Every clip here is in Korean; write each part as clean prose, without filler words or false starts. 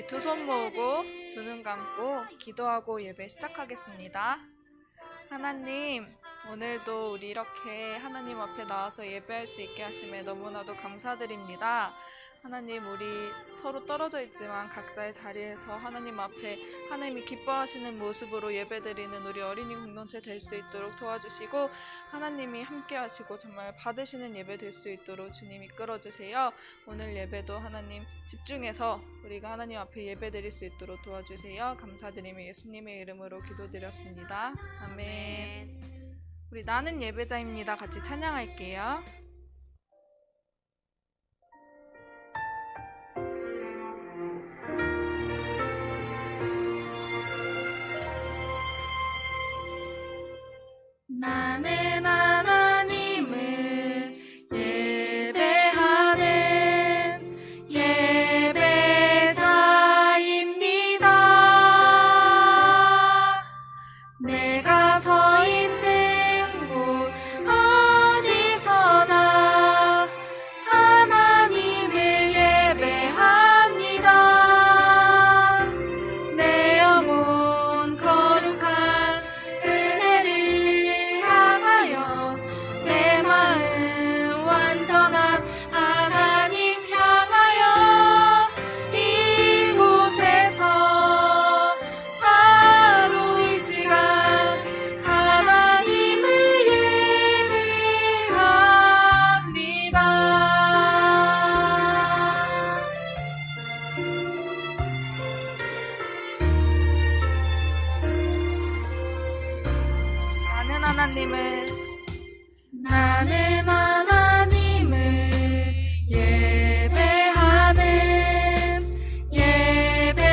우리 두 손 모으고 두 눈 감고 기도하고 예배 시작하겠습니다. 하나님, 오늘도 우리 이렇게 하나님 앞에 나와서 예배할 수 있게 하심에 너무나도 감사드립니다. 하나님, 우리 서로 떨어져 있지만 각자의 자리에서 하나님 앞에 하나님이 기뻐하시는 모습으로 예배드리는 우리 어린이 공동체 될 수 있도록 도와주시고, 하나님이 함께 하시고 정말 받으시는 예배 될 수 있도록 주님 이끌어주세요. 오늘 예배도 하나님 집중해서 우리가 하나님 앞에 예배드릴 수 있도록 도와주세요. 감사드리며 예수님의 이름으로 기도드렸습니다. 아멘. 우리 나는 예배자입니다. 같이 찬양할게요. 나는 하나님을 예배하는 예배자입니다. 내가 서 있는 곳 어디서나 하나님을 예배합니다. 내 영혼 거룩한 은혜를 향하여 내 마음 완전한 하나님 향하여 이곳에서 바로 이 시간 하나님을 예배합니다. 나는 하나님을 예배하는 예배자입니다.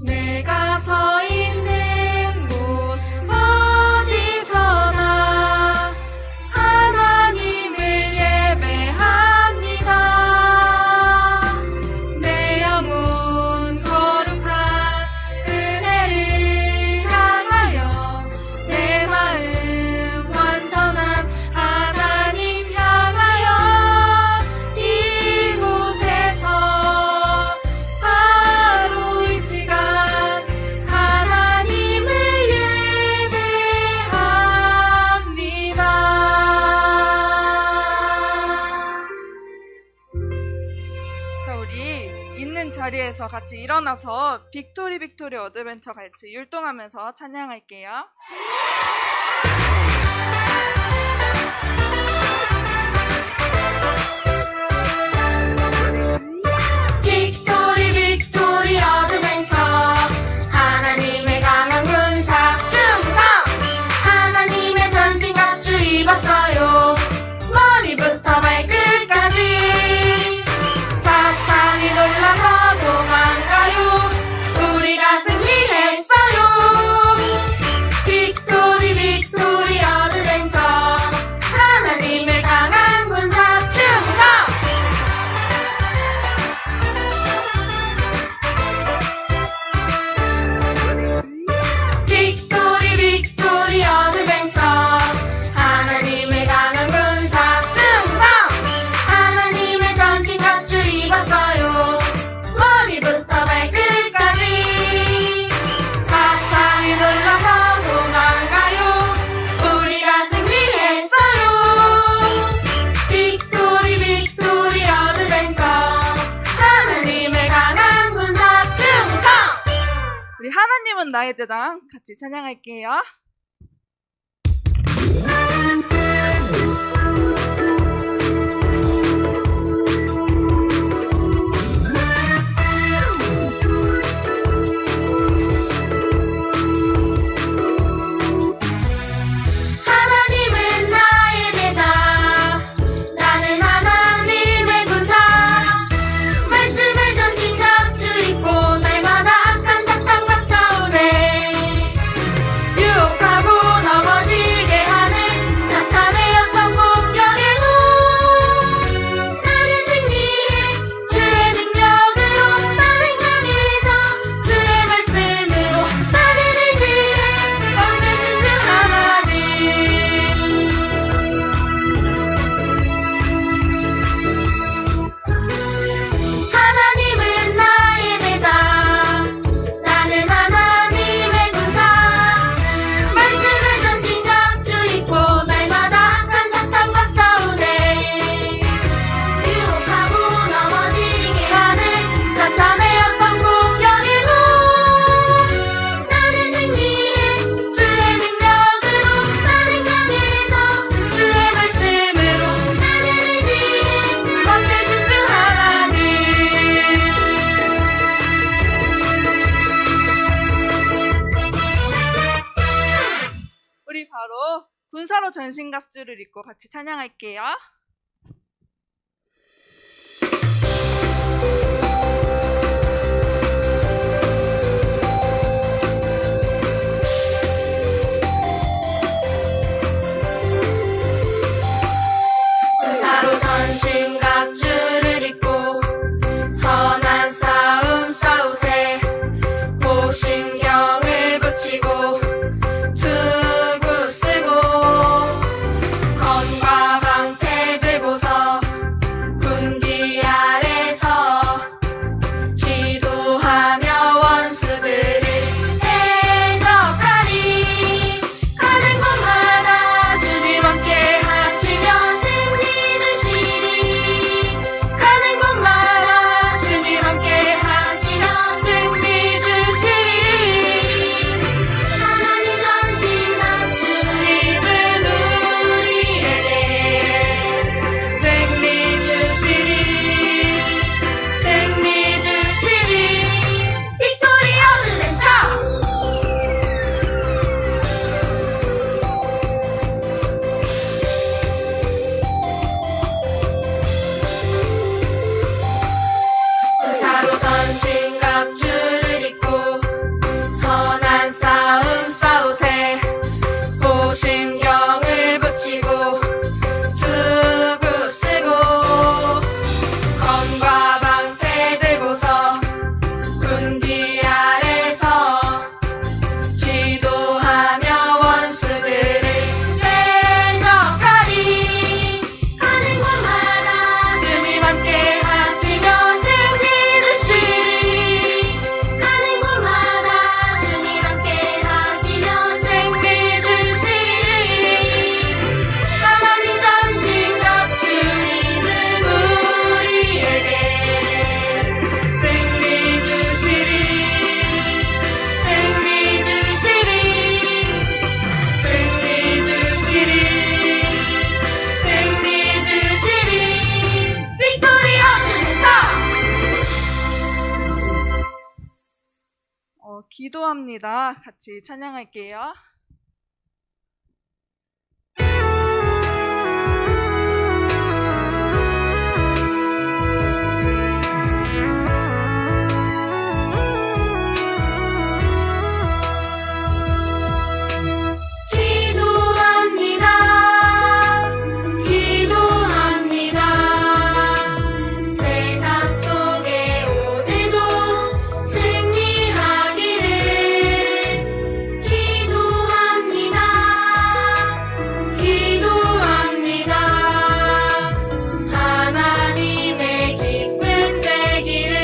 내가 서 있는 곳 어디서나 하나님을 예배합니다. 내 영혼 거룩한 은혜를 향하여 내 마음 완전한 하나님 향하여 이곳에서 바로 이 시간 하나님을 예배합니다. 자, 우리 있는 자리에서 같이 일어나서 빅토리 빅토리 어드벤처 같이 율동하면서 찬양할게요. 빅토리 빅토리 어드벤처 하나님의 강한 군사 충성 하나님의 전신갑주 입었어요. 머리부터 발끝까지 사탄이 놀라서 도망가요. 우리가 승리했어요. 빅토리 빅토리 어드벤처 하나님의 강한 군사 충성 빅토리 빅토리 어드벤처 하나님의 강한 군사 충성 하나님의 전신갑주 입었어요. 머리부터 발끝까지 사탄이 놀라서 도망가요. 우리가 승리했어요. 빅토리 빅토리 어드벤처 하나님의 강한 군사 충성 우리 하나님은 나의 대장 같이 찬양할게요. 하나님은 나의 대장 나는 하나님의 군사 말씀의 전신갑주 입고 날마다 악한 사탄과 싸우네. 유혹 문서로 전신갑주를 입고 같이 찬양할게요. 군사로 전신갑주를 입고 선한 싸움 싸우세. 호신경을 붙이고 투구 쓰고 건과 방패 들고서 군기 아래서 기도하며 원수들을 대적하리. 가는 곳마다 주님 함께 하시면 승리 주시리. 가는 곳마다 주님 함께 하시면 승리 주시리. 하나님 전신갑주 입은 우리에게 승리 주시리. 승리 주시리. 빅토리 어드벤처. 군사로 전신갑주를 입고 선한 싸움 싸우세. 호신경을 붙이고 투구 쓰고 건과 방패 들고서 군기 아래서 기도하며 원수들을 대적하리. 가는 곳마다 주님 함께 하시며 승리 주시리. 가는 곳마다 주님 함께 하시며 승리 주시리. 하나님 전신갑주 입은 우리에게 승리 주시리. 승리 주시리. 승리 주시리. 승리 주시리. 빅토리 어드벤처. 기도합니다. 같이 찬양할게요. 기도합니다. 기도합니다. 세상 속에 오늘도 승리하기를. 기도합니다. 기도합니다. 하나님의 기쁨 되기를.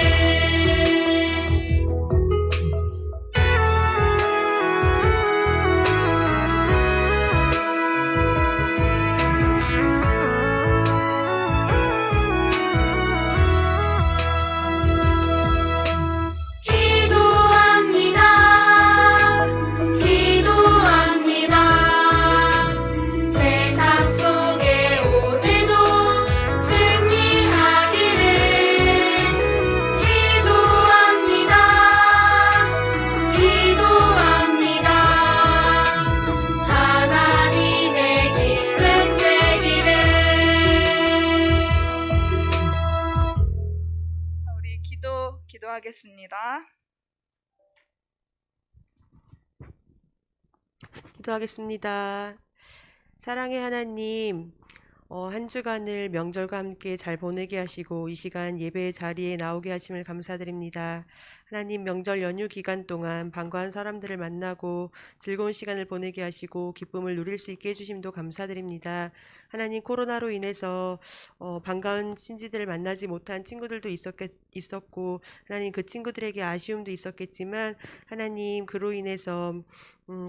기도합니다. 기도합니다. 세상 속에 오늘도 승리하기를. 기도합니다. 기도합니다. 하나님의 기쁨 되기를. 자, 우리 기도하겠습니다. 기도하겠습니다. 사랑의 하나님, 한 주간을 명절과 함께 잘 보내게 하시고 이 시간 예배의 자리에 나오게 하심을 감사드립니다. 하나님, 명절 연휴 기간 동안 반가운 사람들을 만나고 즐거운 시간을 보내게 하시고 기쁨을 누릴 수 있게 해주심도 감사드립니다. 하나님, 코로나로 인해서 반가운 친지들을 만나지 못한 친구들도 있었고 하나님, 그 친구들에게 아쉬움도 있었겠지만 하나님, 그로 인해서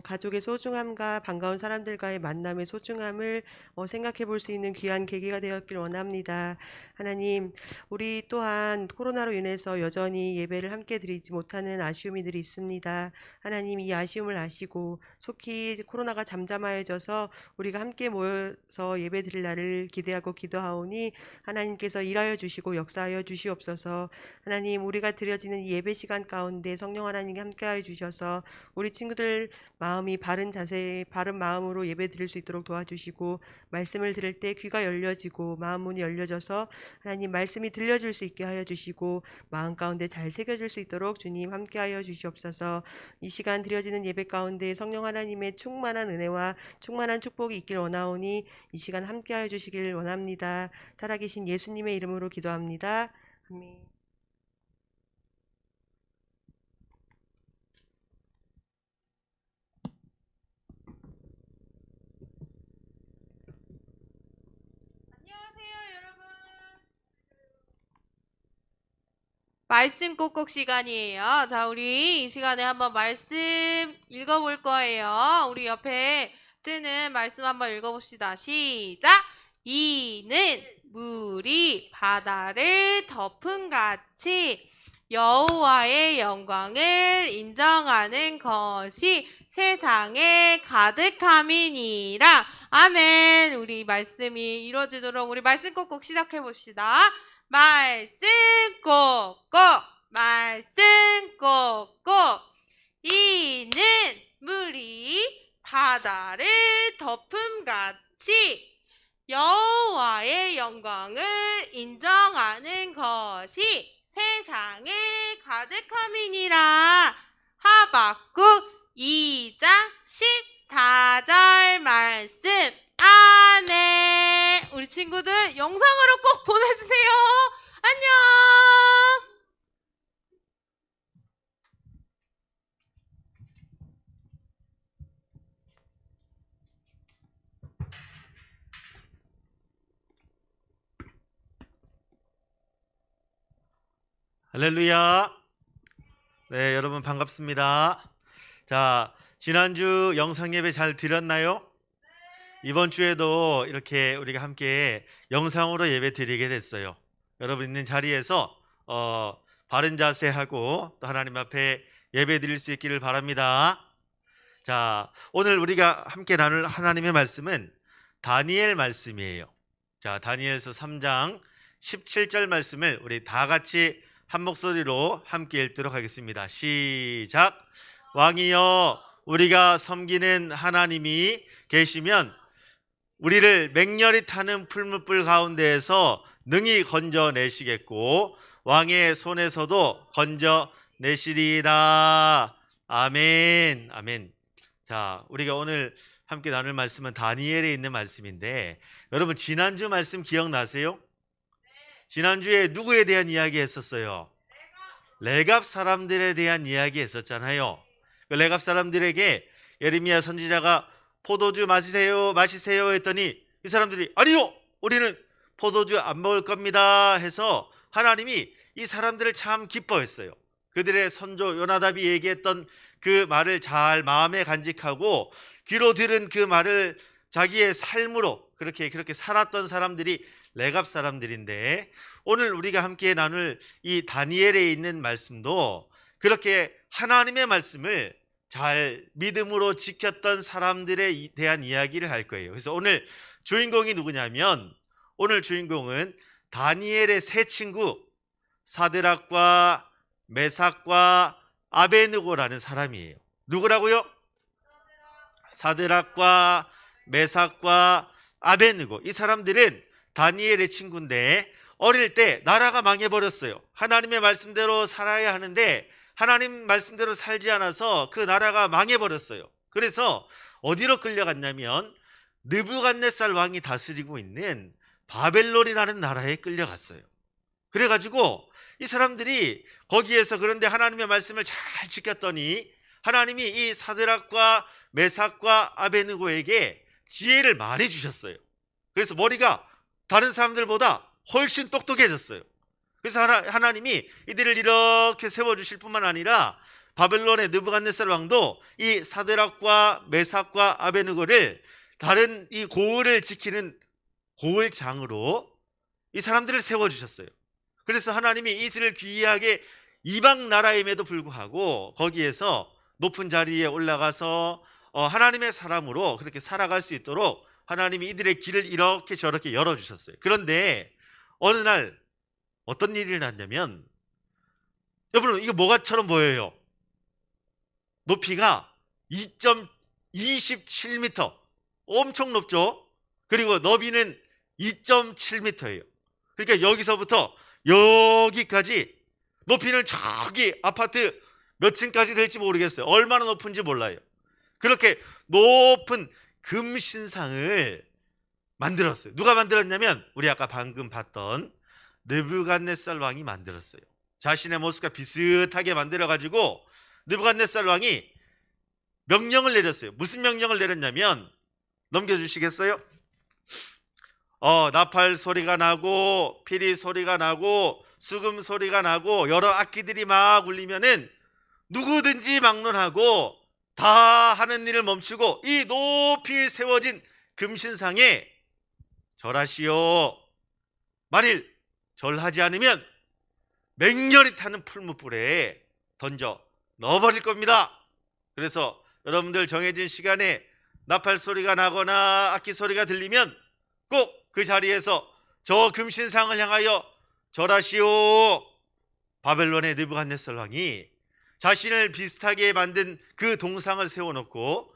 가족의 소중함과 반가운 사람들과의 만남의 소중함을 생각해 볼 수 있는 귀한 계기가 되었길 원합니다. 하나님, 우리 또한 코로나로 인해서 여전히 예배를 함께 드리지 못하는 아쉬움이 늘 있습니다. 하나님, 이 아쉬움을 아시고 속히 코로나가 잠잠해져서 우리가 함께 모여서 예배 예배 드릴 날을 기대하고 기도하오니 하나님께서 일하여 주시고 역사하여 주시옵소서. 하나님, 우리가 드려지는 이 예배 시간 가운데 성령 하나님이 함께하여 주셔서 우리 친구들 마음이 바른 자세, 바른 마음으로 예배 드릴 수 있도록 도와주시고, 말씀을 들을 때 귀가 열려지고 마음 문이 열려져서 하나님 말씀이 들려줄 수 있게 하여 주시고 마음 가운데 잘 새겨질 수 있도록 주님 함께하여 주시옵소서. 이 시간 드려지는 예배 가운데 성령 하나님의 충만한 은혜와 충만한 축복이 있길 원하오니 이 시간 함께하여 주시길 원합니다. 살아계신 예수님의 이름으로 기도합니다. 아멘. 말씀 꼭꼭 시간이에요. 자, 우리 이 시간에 한번 말씀 읽어볼 거예요. 우리 옆에 뜨는 말씀 한번 읽어봅시다. 시작! 이는 물이 바다를 덮음같이 여호와의 영광을 인정하는 것이 세상에 가득함이니라. 아멘. 우리 말씀이 이루어지도록 우리 말씀 꼭꼭 시작해 봅시다. 말씀 꼭꼭, 말씀 꼭꼭. 이는 물이 바다를 덮음같이 여호와의 영광을 인정하는 것이 세상에 가득함이니라. 하박국 2장 14절 말씀. 아멘. 우리 친구들 영상으로 꼭 보내주세요. 안녕. 할렐루야. 네, 여러분 반갑습니다. 자, 지난주 영상 예배 잘 드렸나요? 이번 주에도 이렇게 우리가 함께 영상으로 예배 드리게 됐어요. 여러분 있는 자리에서 바른 자세하고 또 하나님 앞에 예배 드릴 수 있기를 바랍니다. 자, 오늘 우리가 함께 나눌 하나님의 말씀은 다니엘 말씀이에요. 자, 다니엘서 3장 17절 말씀을 우리 다 같이 한 목소리로 함께 읽도록 하겠습니다. 시작! 왕이여, 우리가 섬기는 하나님이 계시면 우리를 맹렬히 타는 풀무불 가운데에서 능히 건져내시겠고 왕의 손에서도 건져내시리라. 아멘. 아멘. 자, 우리가 오늘 함께 나눌 말씀은 다니엘에 있는 말씀인데, 여러분 지난주 말씀 기억나세요? 지난주에 누구에 대한 이야기 했었어요? 레갑 사람들에 대한 이야기 했었잖아요. 레갑 사람들에게 예레미야 선지자가 포도주 마시세요 했더니 이 사람들이 아니요, 우리는 포도주 안 먹을 겁니다 해서 하나님이 이 사람들을 참 기뻐했어요. 그들의 선조 요나답이 얘기했던 그 말을 잘 마음에 간직하고 귀로 들은 그 말을 자기의 삶으로 그렇게 살았던 사람들이 레갑 사람들인데, 오늘 우리가 함께 나눌 이 다니엘에 있는 말씀도 그렇게 하나님의 말씀을 잘 믿음으로 지켰던 사람들에 대한 이야기를 할 거예요. 그래서 오늘 주인공이 누구냐면, 오늘 주인공은 다니엘의 세 친구 사드락과 메삭과 아베느고라는 사람이에요. 누구라고요? 사드락과 메삭과 아베느고. 이 사람들은 다니엘의 친구인데 어릴 때 나라가 망해버렸어요. 하나님의 말씀대로 살아야 하는데 하나님 말씀대로 살지 않아서 그 나라가 망해버렸어요. 그래서 어디로 끌려갔냐면 느부갓네살 왕이 다스리고 있는 바벨론이라는 나라에 끌려갔어요. 그래가지고 이 사람들이 거기에서, 그런데 하나님의 말씀을 잘 지켰더니 하나님이 이 사드락과 메삭과 아베느고에게 지혜를 많이 주셨어요. 그래서 머리가 다른 사람들보다 훨씬 똑똑해졌어요. 그래서 하나님이 이들을 이렇게 세워주실 뿐만 아니라 바벨론의 느부갓네살 왕도 이 사드락과 메삭과 아베느고를 다른 이 고을을 지키는 고을장으로 이 사람들을 세워주셨어요. 그래서 하나님이 이들을 귀하게 이방 나라임에도 불구하고 거기에서 높은 자리에 올라가서 하나님의 사람으로 그렇게 살아갈 수 있도록 하나님이 이들의 길을 이렇게 저렇게 열어주셨어요. 그런데 어느 날 어떤 일이 났냐면, 여러분 이거 뭐가처럼 보여요? 높이가 2.27m, 엄청 높죠? 그리고 너비는 2.7m예요. 그러니까 여기서부터 여기까지 높이는 저기 아파트 몇 층까지 될지 모르겠어요. 얼마나 높은지 몰라요. 그렇게 높은 금신상을 만들었어요. 누가 만들었냐면 우리 아까 방금 봤던 느부갓네살 왕이 만들었어요. 자신의 모습과 비슷하게 만들어가지고 느부갓네살 왕이 명령을 내렸어요. 무슨 명령을 내렸냐면, 넘겨주시겠어요? 나팔 소리가 나고 피리 소리가 나고 수금 소리가 나고 여러 악기들이 막 울리면은 누구든지 막론하고 다 하는 일을 멈추고 이 높이 세워진 금신상에 절하시오. 만일 절하지 않으면 맹렬히 타는 풀무불에 던져 넣어버릴 겁니다. 그래서 여러분들 정해진 시간에 나팔 소리가 나거나 악기 소리가 들리면 꼭 그 자리에서 저 금신상을 향하여 절하시오. 바벨론의 느부갓네살 왕이 자신을 비슷하게 만든 그 동상을 세워놓고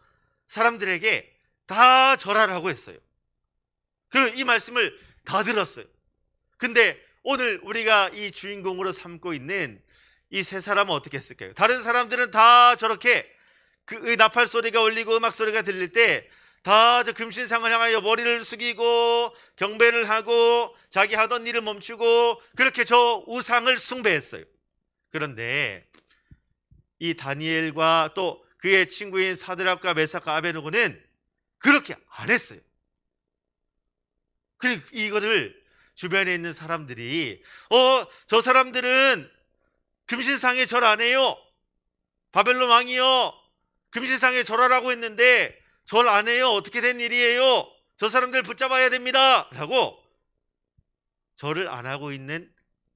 사람들에게 다 절하라고 했어요. 그리고 이 말씀을 다 들었어요. 근데 오늘 우리가 이 주인공으로 삼고 있는 이 세 사람은 어떻게 했을까요? 다른 사람들은 다 저렇게 그 나팔 소리가 울리고 음악 소리가 들릴 때 다 저 금신상을 향하여 머리를 숙이고 경배를 하고 자기 하던 일을 멈추고 그렇게 저 우상을 숭배했어요. 그런데 이 다니엘과 또 그의 친구인 사드락과 메삭과 아베느고는 그렇게 안 했어요. 그리고 이거를 주변에 있는 사람들이 저 사람들은 금신상에 절 안 해요. 바벨론 왕이요, 금신상에 절하라고 했는데 절 안 해요. 어떻게 된 일이에요? 저 사람들 붙잡아야 됩니다. 라고 절을 안 하고 있는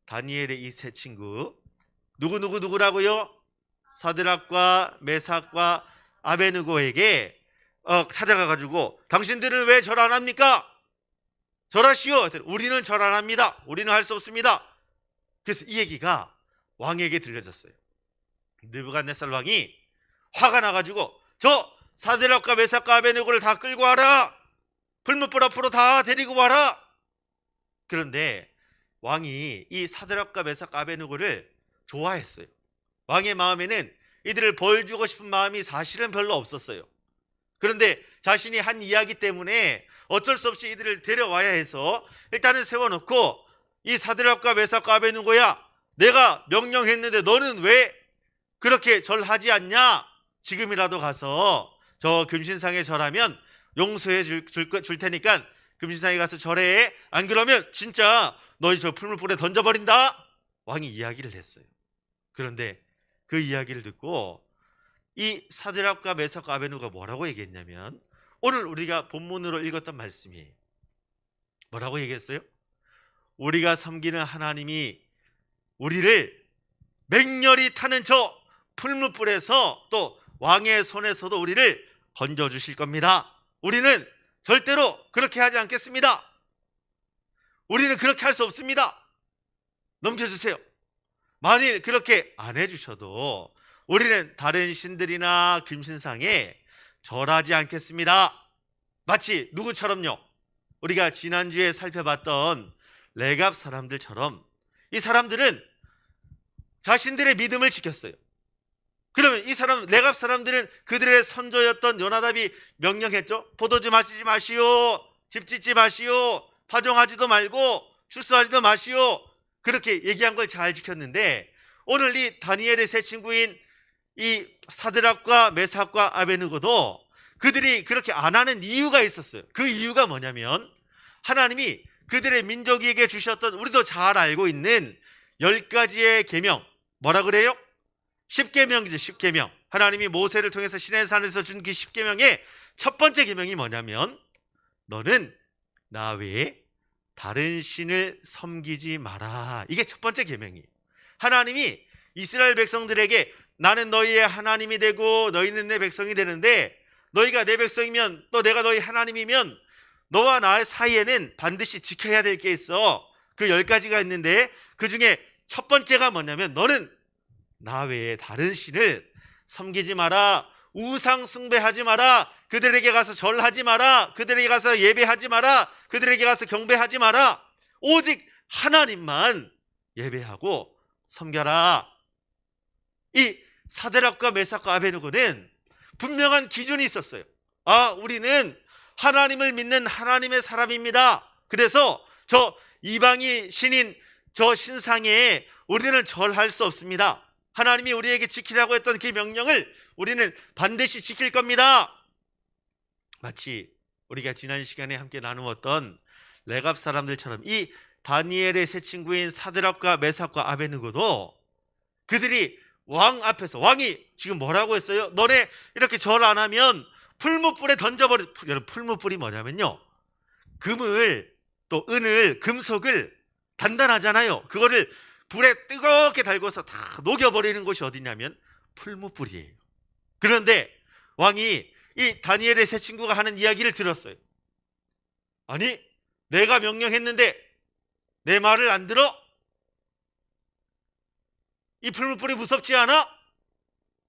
다니엘의 이 세 친구, 누구라고요? 사드락과 메삭과 아베느고에게 찾아가가지고 당신들은 왜 절 안 합니까? 절하시오. 우리는 절 안 합니다. 우리는 할 수 없습니다. 그래서 이 얘기가 왕에게 들려졌어요. 느부갓네살 왕이 화가 나가지고 저 사드락과 메삭과 아베느고를 다 끌고 와라. 풀무불 앞으로 다 데리고 와라. 그런데 왕이 이 사드락과 메삭과 아베느고를 좋아했어요. 왕의 마음에는 이들을 벌 주고 싶은 마음이 사실은 별로 없었어요. 그런데 자신이 한 이야기 때문에 어쩔 수 없이 이들을 데려와야 해서 일단은 세워놓고, 이 사드락과 메삭과 아베느고야, 내가 명령했는데 너는 왜 그렇게 절하지 않냐? 지금이라도 가서 저 금신상에 절하면 용서해 줄 테니까 금신상에 가서 절해. 안 그러면 진짜 너희 저 풀무불에 던져버린다. 왕이 이야기를 했어요. 그런데 그 이야기를 듣고 이 사드락과 메삭과 아베느고가 뭐라고 얘기했냐면, 오늘 우리가 본문으로 읽었던 말씀이 뭐라고 얘기했어요? 우리가 섬기는 하나님이 우리를 맹렬히 타는 저 풀무불에서 또 왕의 손에서도 우리를 건져주실 겁니다. 우리는 절대로 그렇게 하지 않겠습니다. 우리는 그렇게 할 수 없습니다. 넘겨주세요. 만일 그렇게 안 해주셔도 우리는 다른 신들이나 금신상에 절하지 않겠습니다. 마치 누구처럼요? 우리가 지난주에 살펴봤던 레갑 사람들처럼 이 사람들은 자신들의 믿음을 지켰어요. 그러면 이 사람 레갑 사람들은 그들의 선조였던 요나답이 명령했죠. 포도주 마시지 마시오, 집 짓지 마시오, 파종하지도 말고 출소하지도 마시오. 그렇게 얘기한 걸 잘 지켰는데, 오늘 이 다니엘의 세 친구인 이 사드락과 메삭과 아베느고도 그들이 그렇게 안 하는 이유가 있었어요. 그 이유가 뭐냐면, 하나님이 그들의 민족에게 주셨던, 우리도 잘 알고 있는 10가지의 계명, 뭐라 그래요? 10계명이죠. 10계명. 하나님이 모세를 통해서 시내산에서 준 그 10계명의 첫 번째 계명이 뭐냐면, 너는 나 외에 다른 신을 섬기지 마라. 이게 첫 번째 계명이에요. 하나님이 이스라엘 백성들에게 나는 너희의 하나님이 되고 너희는 내 백성이 되는데, 너희가 내 백성이면 또 내가 너희 하나님이면 너와 나의 사이에는 반드시 지켜야 될 게 있어. 그 10가지가 있는데 그 중에 첫 번째가 뭐냐면 너는 나 외에 다른 신을 섬기지 마라. 우상 숭배하지 마라. 그들에게 가서 절하지 마라. 그들에게 가서 예배하지 마라. 그들에게 가서 경배하지 마라. 오직 하나님만 예배하고 섬겨라. 이 사드락과 메삭과 아베느고는 분명한 기준이 있었어요. 아, 우리는 하나님을 믿는 하나님의 사람입니다. 그래서 저 이방이 신인 저 신상에 우리는 절할 수 없습니다. 하나님이 우리에게 지키라고 했던 그 명령을 우리는 반드시 지킬 겁니다. 마치 우리가 지난 시간에 함께 나누었던 레갑 사람들처럼 이 다니엘의 세 친구인 사드락과 메삭과 아베느고도 그들이 왕 앞에서, 왕이 지금 뭐라고 했어요? 너네 이렇게 절 안 하면 풀무불에 던져버려. 여러분, 풀무불이 뭐냐면요, 금을 또 은을, 금속을 단단하잖아요. 그거를 불에 뜨겁게 달궈서 다 녹여버리는 곳이 어디냐면 풀무불이에요. 그런데 왕이 이 다니엘의 세 친구가 하는 이야기를 들었어요. 아니, 내가 명령했는데 내 말을 안 들어? 이 풀무불이 무섭지 않아?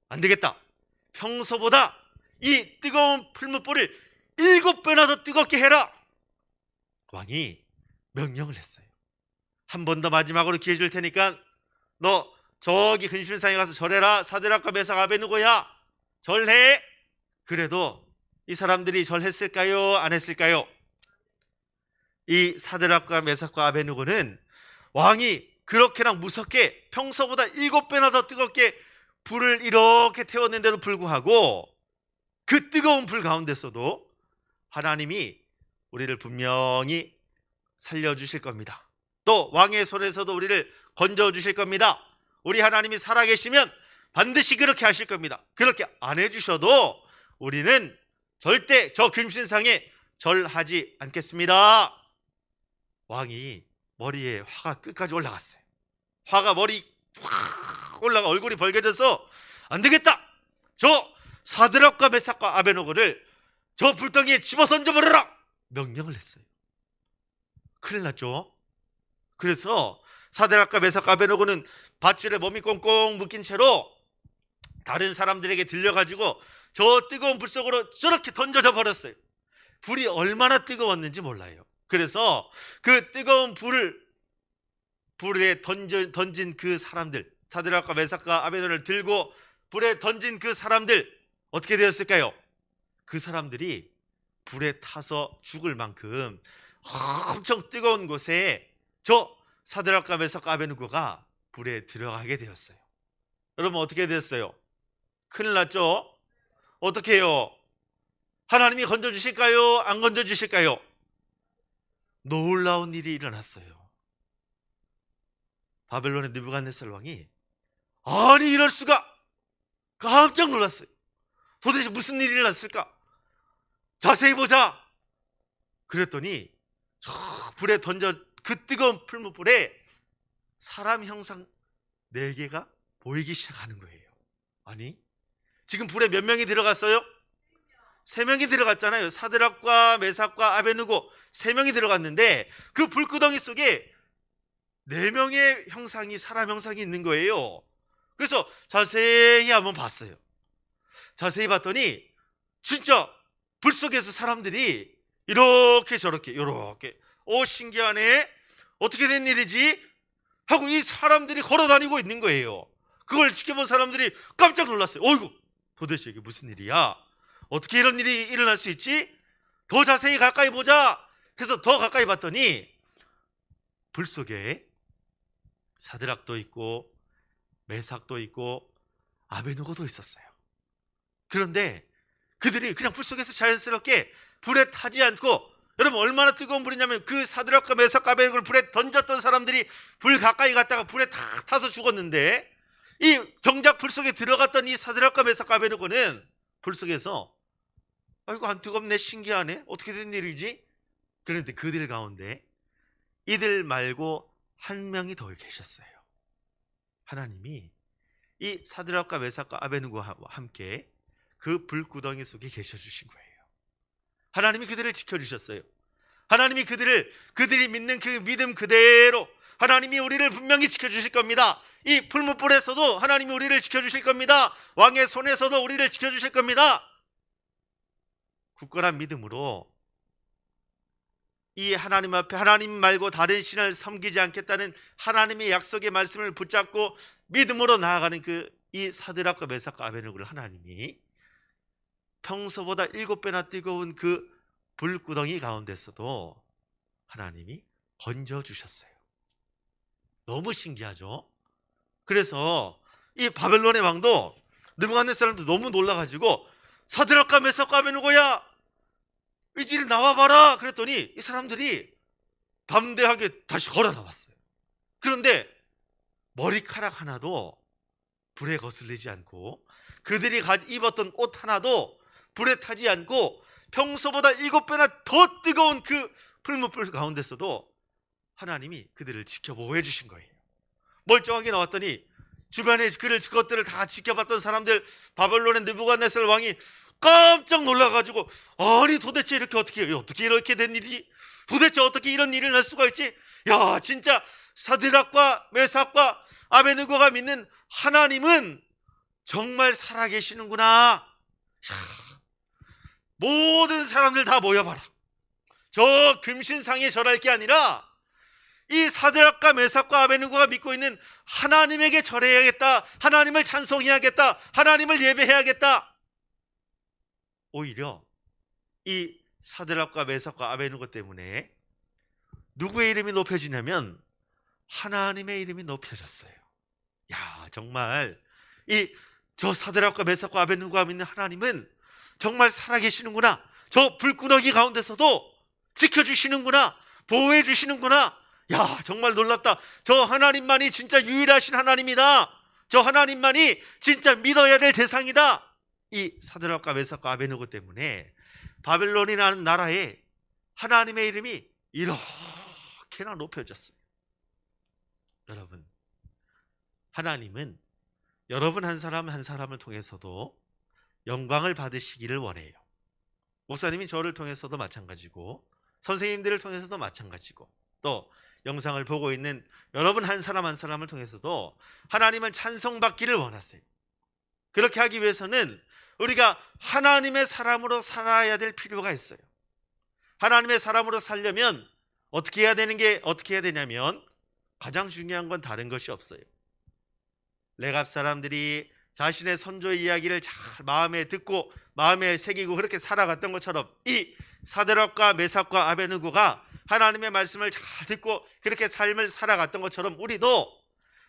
안 되겠다. 평소보다 이 뜨거운 풀무불을 7배나 더 뜨겁게 해라. 왕이 명령을 했어요. 한 번 더 마지막으로 기회 줄 테니까 너 저기 근심상에 가서 절해라. 사드락과 메삭 아베느고야, 절해. 그래도 이 사람들이 절했을까요? 안 했을까요? 이 사드락과 메삭과 아베느고는 왕이 그렇게나 무섭게 평소보다 7배나 더 뜨겁게 불을 이렇게 태웠는데도 불구하고 그 뜨거운 불 가운데서도 하나님이 우리를 분명히 살려주실 겁니다. 또 왕의 손에서도 우리를 건져주실 겁니다. 우리 하나님이 살아계시면 반드시 그렇게 하실 겁니다. 그렇게 안 해주셔도 우리는 절대 저 금신상에 절하지 않겠습니다. 왕이 머리에 화가 끝까지 올라갔어요. 화가 머리 확 올라가 얼굴이 벌개져서 안 되겠다. 저 사드락과 메삭과 아베느고를 저 불덩이에 집어 던져버려라. 명령을 했어요. 큰일 났죠. 그래서 사드락과 메삭과 아베느고는 밧줄에 몸이 꽁꽁 묶인 채로 다른 사람들에게 들려가지고 저 뜨거운 불 속으로 저렇게 던져져 버렸어요. 불이 얼마나 뜨거웠는지 몰라요. 그래서 그 뜨거운 불에 던진 그 사람들, 사드락과 메삭과 아베느고를 들고 불에 던진 그 사람들 어떻게 되었을까요? 그 사람들이 불에 타서 죽을 만큼 엄청 뜨거운 곳에 저 사드락과 메삭과 아베느고가 불에 들어가게 되었어요. 여러분, 어떻게 됐어요? 큰일 났죠? 어떻게 해요? 하나님이 건져주실까요? 안 건져주실까요? 놀라운 일이 일어났어요. 바벨론의 느부갓네살 왕이 아니 이럴 수가, 깜짝 놀랐어요. 도대체 무슨 일이 일어났을까? 자세히 보자. 그랬더니 저 불에 던져 그 뜨거운 풀무불에 사람 형상 4개가 보이기 시작하는 거예요. 아니, 지금 불에 몇 명이 들어갔어요? 3명이 들어갔잖아요. 사드락과 메삭과 아베느고 3명이 들어갔는데 그 불구덩이 속에 4명의 형상이, 사람 형상이 있는 거예요. 그래서 자세히 한번 봤어요. 자세히 봤더니 진짜 불 속에서 사람들이 이렇게 저렇게 신기하네, 어떻게 된 일이지? 하고 이 사람들이 걸어 다니고 있는 거예요. 그걸 지켜본 사람들이 깜짝 놀랐어요. 어이구, 도대체 이게 무슨 일이야? 어떻게 이런 일이 일어날 수 있지? 더 자세히 가까이 보자. 그래서 더 가까이 봤더니 불 속에 사드락도 있고 메삭도 있고 아베느고도 있었어요. 그런데 그들이 그냥 불 속에서 자연스럽게 불에 타지 않고, 여러분 얼마나 뜨거운 불이냐면 그 사드락과 메삭과 아베느고를 불에 던졌던 사람들이 불 가까이 갔다가 불에 탁 타서 죽었는데, 이 정작 불 속에 들어갔던 이 사드락과 메삭과 아베느고는 불 속에서 아이고 안 뜨겁네, 신기하네, 어떻게 된 일이지? 그런데 그들 가운데 이들 말고 한 명이 더 계셨어요. 하나님이 이 사드락과 메삭과 아베느고와 함께 그 불구덩이 속에 계셔 주신 거예요. 하나님이 그들을 지켜주셨어요. 하나님이 그들이 믿는 그 믿음 그대로 하나님이 우리를 분명히 지켜주실 겁니다. 이 풀무불에서도 하나님이 우리를 지켜주실 겁니다. 왕의 손에서도 우리를 지켜주실 겁니다. 굳건한 믿음으로 이 하나님 앞에 하나님 말고 다른 신을 섬기지 않겠다는 하나님의 약속의 말씀을 붙잡고 믿음으로 나아가는 이 사드락과 메삭과 아베느고를 하나님이 평소보다 7배나 뜨거운 그 불구덩이 가운데서도 하나님이 건져주셨어요. 너무 신기하죠? 그래서 이 바벨론의 왕도 느부갓네살도 너무 놀라가지고 사드락과 메삭과 아베느고야 이리 나와봐라 그랬더니 이 사람들이 담대하게 다시 걸어 나왔어요. 그런데 머리카락 하나도 불에 거슬리지 않고 그들이 입었던 옷 하나도 불에 타지 않고 평소보다 7배나 더 뜨거운 그 풀무불 가운데서도 하나님이 그들을 지켜보호해 주신 거예요. 멀쩡하게 나왔더니 주변에 그것들을 다 지켜봤던 사람들, 바벨론의 느부갓네살 왕이 깜짝 놀라가지고 아니 도대체 어떻게 이렇게 된 일이지? 도대체 어떻게 이런 일이 날 수가 있지? 야, 진짜 사드락과 메삭과 아베느고가 믿는 하나님은 정말 살아계시는구나. 모든 사람들 다 모여봐라. 저 금신상에 절할 게 아니라 이 사드락과 메삭과 아베느고가 믿고 있는 하나님에게 절해야겠다. 하나님을 찬송해야겠다. 하나님을 예배해야겠다. 오히려 이 사드락과 메삭과 아베느고 때문에 누구의 이름이 높여지냐면 하나님의 이름이 높여졌어요. 야, 정말 저 사드락과 메삭과 아베느고가 믿는 하나님은 정말 살아계시는구나. 저 불구덩이 가운데서도 지켜주시는구나. 보호해주시는구나. 야, 정말 놀랍다. 저 하나님만이 진짜 유일하신 하나님이다. 저 하나님만이 진짜 믿어야 될 대상이다. 이 사드락과 메삭과 아베느고 때문에 바벨론이라는 나라에 하나님의 이름이 이렇게나 높여졌어요. 여러분, 하나님은 여러분 한 사람 한 사람을 통해서도 영광을 받으시기를 원해요. 목사님이 저를 통해서도 마찬가지고 선생님들을 통해서도 마찬가지고 또 영상을 보고 있는 여러분 한 사람 한 사람을 통해서도 하나님을 찬송받기를 원하세요. 그렇게 하기 위해서는 우리가 하나님의 사람으로 살아야 될 필요가 있어요. 하나님의 사람으로 살려면 어떻게 해야 되냐면 가장 중요한 건 다른 것이 없어요. 레갑 사람들이 자신의 선조의 이야기를 잘 마음에 듣고 마음에 새기고 그렇게 살아갔던 것처럼 이 사드락과 메삭과 아베느고가 하나님의 말씀을 잘 듣고 그렇게 삶을 살아갔던 것처럼 우리도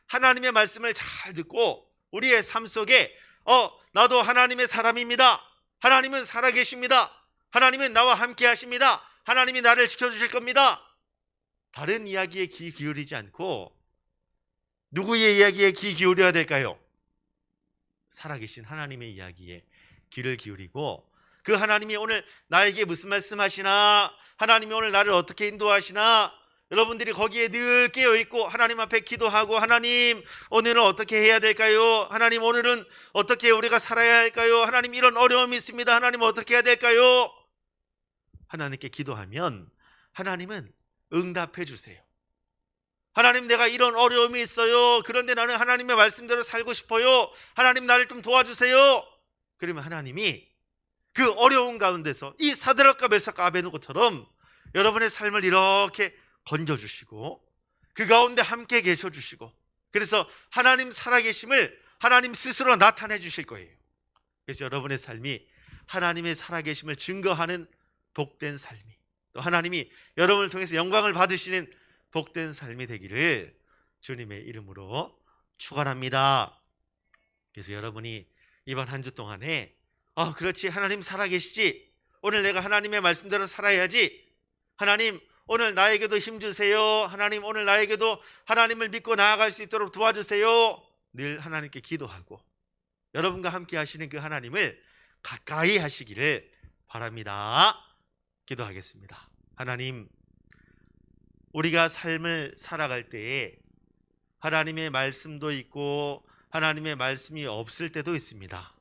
하나님의 말씀을 잘 듣고 우리의 삶 속에 나도 하나님의 사람입니다. 하나님은 살아계십니다. 하나님은 나와 함께 하십니다. 하나님이 나를 지켜주실 겁니다. 다른 이야기에 귀 기울이지 않고 누구의 이야기에 귀 기울여야 될까요? 살아계신 하나님의 이야기에 귀를 기울이고 그 하나님이 오늘 나에게 무슨 말씀하시나, 하나님이 오늘 나를 어떻게 인도하시나, 여러분들이 거기에 늘 깨어있고 하나님 앞에 기도하고 하나님 오늘은 어떻게 해야 될까요? 하나님 오늘은 어떻게 우리가 살아야 할까요? 하나님 이런 어려움이 있습니다. 하나님 어떻게 해야 될까요? 하나님께 기도하면 하나님은 응답해 주세요. 하나님 내가 이런 어려움이 있어요. 그런데 나는 하나님의 말씀대로 살고 싶어요. 하나님 나를 좀 도와주세요. 그러면 하나님이 그 어려운 가운데서 이 사드락과 메삭과 아베느고처럼 여러분의 삶을 이렇게 건져주시고 그 가운데 함께 계셔주시고 그래서 하나님 살아계심을 하나님 스스로 나타내 주실 거예요. 그래서 여러분의 삶이 하나님의 살아계심을 증거하는 복된 삶이, 또 하나님이 여러분을 통해서 영광을 받으시는 복된 삶이 되기를 주님의 이름으로 축원합니다. 그래서 여러분이 이번 한 주 동안에 그렇지, 하나님 살아계시지, 오늘 내가 하나님의 말씀대로 살아야지, 하나님 오늘 나에게도 힘주세요, 하나님 오늘 나에게도 하나님을 믿고 나아갈 수 있도록 도와주세요, 늘 하나님께 기도하고 여러분과 함께 하시는 그 하나님을 가까이 하시기를 바랍니다. 기도하겠습니다. 하나님, 우리가 삶을 살아갈 때에 하나님의 말씀도 있고 하나님의 말씀이 없을 때도 있습니다.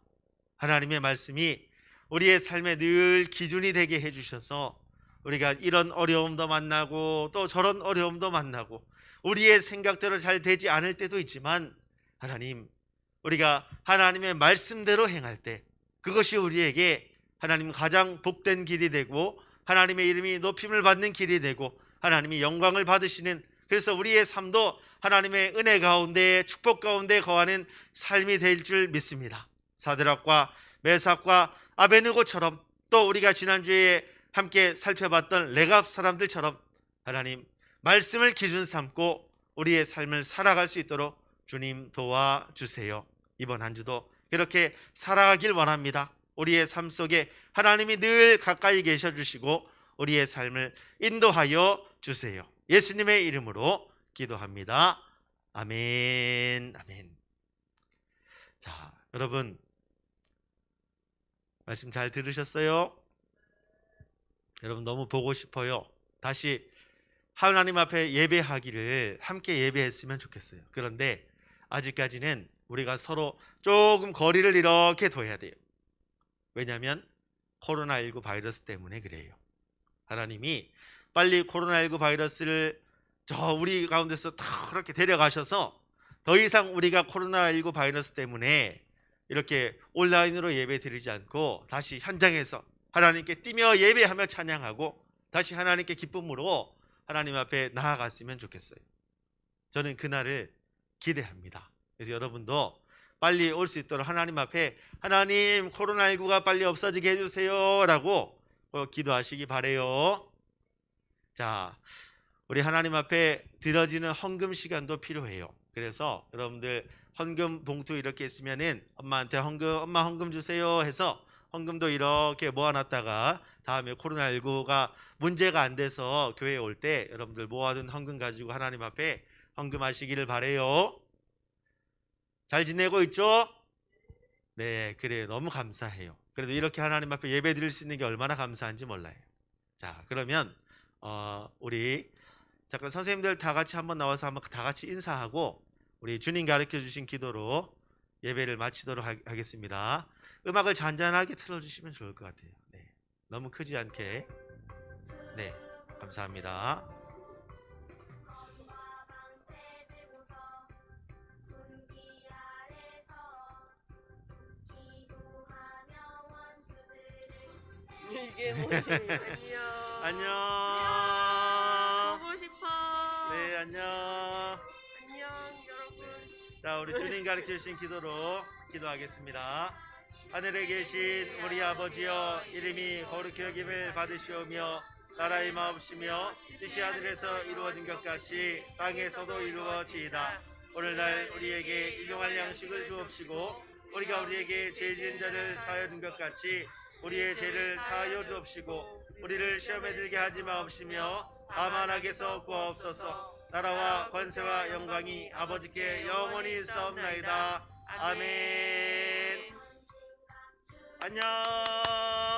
하나님의 말씀이 우리의 삶에 늘 기준이 되게 해주셔서 우리가 이런 어려움도 만나고 또 저런 어려움도 만나고 우리의 생각대로 잘 되지 않을 때도 있지만 하나님, 우리가 하나님의 말씀대로 행할 때 그것이 우리에게 하나님 가장 복된 길이 되고 하나님의 이름이 높임을 받는 길이 되고 하나님이 영광을 받으시는, 그래서 우리의 삶도 하나님의 은혜 가운데 축복 가운데 거하는 삶이 될 줄 믿습니다. 사드락과 메삭과 아베느고처럼 또 우리가 지난주에 함께 살펴봤던 레갑 사람들처럼 하나님 말씀을 기준 삼고 우리의 삶을 살아갈 수 있도록 주님 도와주세요. 이번 한 주도 그렇게 살아가길 원합니다. 우리의 삶 속에 하나님이 늘 가까이 계셔 주시고 우리의 삶을 인도하여 주세요. 예수님의 이름으로 기도합니다. 아멘. 아멘. 자, 여러분 말씀 잘 들으셨어요? 여러분 너무 보고 싶어요. 다시 하나님 앞에 예배하기를 함께 예배했으면 좋겠어요. 그런데 아직까지는 우리가 서로 조금 거리를 이렇게 둬야 돼요. 왜냐하면 코로나19 바이러스 때문에 그래요. 하나님이 빨리 코로나19 바이러스를 저 우리 가운데서 다 그렇게 데려가셔서 더 이상 우리가 코로나19 바이러스 때문에 이렇게 온라인으로 예배 드리지 않고 다시 현장에서 하나님께 뛰며 예배하며 찬양하고 다시 하나님께 기쁨으로 하나님 앞에 나아갔으면 좋겠어요. 저는 그날을 기대합니다. 그래서 여러분도 빨리 올 수 있도록 하나님 앞에 하나님 코로나19가 빨리 없어지게 해주세요 라고 기도하시기 바래요. 자, 우리 하나님 앞에 드려지는 헌금 시간도 필요해요. 그래서 여러분들 헌금 봉투 이렇게 있으면은 엄마한테 엄마 헌금 주세요 해서 헌금도 이렇게 모아놨다가 다음에 코로나19가 문제가 안 돼서 교회에 올 때 여러분들 모아둔 헌금 가지고 하나님 앞에 헌금하시기를 바래요. 잘 지내고 있죠? 네, 그래요. 너무 감사해요. 그래도 이렇게 하나님 앞에 예배 드릴 수 있는 게 얼마나 감사한지 몰라요. 자, 그러면 우리 잠깐 선생님들 다 같이 한번 나와서 한번 다 같이 인사하고 우리 주님 가르쳐 주신 기도로 예배를 마치도록 하겠습니다. 음악을 잔잔하게 틀어주시면 좋을 것 같아요. 네, 너무 크지 않게. 네, 감사합니다. 이게 뭐니? 안녕. 안녕. 보고 싶어. 네, 안녕. 안녕 여러분. 자, 우리 주님 가르쳐 주신 기도로 기도하겠습니다. 하늘에 계신 우리 아버지여, 이름이 거룩히 여김을 받으시오며 나라의 마옵시며 뜻이 하늘에서 이루어진 것 같이 땅에서도 이루어지이다. 오늘날 우리에게 일용할 양식을 주옵시고 우리가 우리에게 죄 지은 자를 사하여 준 것 같이 우리의 죄를 사하여 주옵시고 우리를 시험에 들게 하지 마옵시며 다만 악에서 구하옵소서. 나라와 권세와 영광이 아버지께 영원히 있사옵나이다. 아멘. 안녕.